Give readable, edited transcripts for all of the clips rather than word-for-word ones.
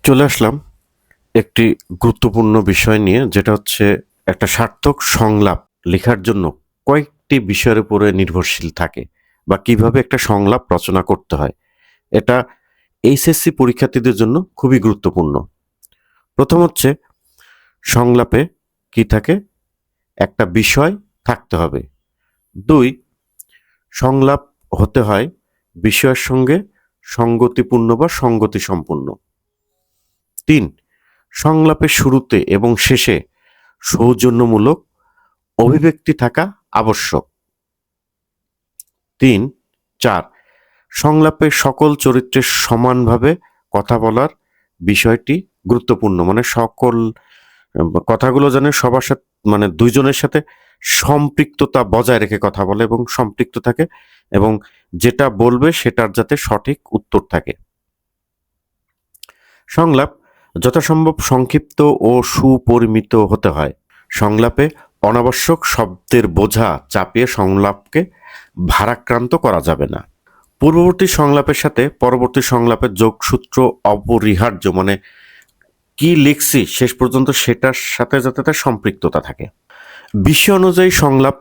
চলে আসলাম একটি গুরুত্বপূর্ণ বিষয় নিয়ে, যেটা হচ্ছে একটা সার্থক সংলাপ লেখার জন্য কয়েকটি বিষয়ের উপরে নির্ভরশীল থাকে বা কিভাবে একটা সংলাপ রচনা করতে হয়। এটা এইচএসসি পরীক্ষার্থীদের জন্য খুবই গুরুত্বপূর্ণ। প্রথম হচ্ছে, সংলাপে কি থাকে? একটা বিষয় থাকতে হবে। ২, সংলাপ হতে হয় বিষয়ের সঙ্গে সঙ্গতিপূর্ণ বা সঙ্গতি সম্পূর্ণ। ৩, সংলাপের শুরুতে এবং শেষে সৌজন্যমূলক অভিব্যক্তি থাকা আবশ্যক। ৩, ৪, সংলাপে সকল চরিত্রের সমানভাবে কথা বলার বিষয়টি গুরুত্বপূর্ণ। মানে সকল কথাগুলো যেন সবার সাথে, মানে দুইজনের সাথে সম্পৃক্ততা বজায় রেখে কথা বলে এবং সম্পৃক্ত থাকে, এবং যেটা বলবে সেটার যাতে সঠিক উত্তর থাকে। সংলাপ যথাসম্ভব সংক্ষিপ্ত ও সুপরিমিত হতে হয়। সংলাপে অনাবশ্যক শব্দের বোঝা চাপিয়ে সংলাপকে ভারাক্রান্ত করা যাবে না। পূর্ববর্তী সংলাপের সাথে পরবর্তী সংলাপের যোগসূত্র অপরিহার্য, মানে কি লিখছি শেষ পর্যন্ত সেটার সাথে যাতে তার সম্পৃক্ততা থাকে। বিষয় অনুযায়ী সংলাপ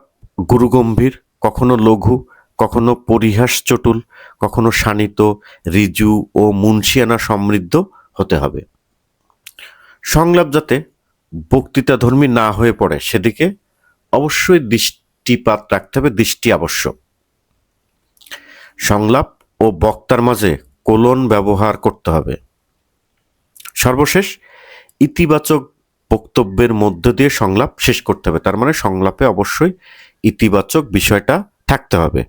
গুরুগম্ভীর, কখনো লঘু, কখনো পরিহাস চটুল, কখনো শানিত, ঋজু ও মুন্সিয়ানা সমৃদ্ধ হতে হবে। সংলাপ যাতে বক্তৃতাধর্মী না হয়ে পড়ে সেদিকে অবশ্যই দৃষ্টিপাত রাখতে হবে, দৃষ্টি আবশ্যক। সংলাপ ও বক্তার মাঝে কোলন ব্যবহার করতে হবে। সর্বশেষ, ইতিবাচক বক্তব্যের মধ্য দিয়ে সংলাপ শেষ করতে হবে। তার মানে সংলাপে অবশ্যই ইতিবাচক বিষয়টা থাকতে হবে।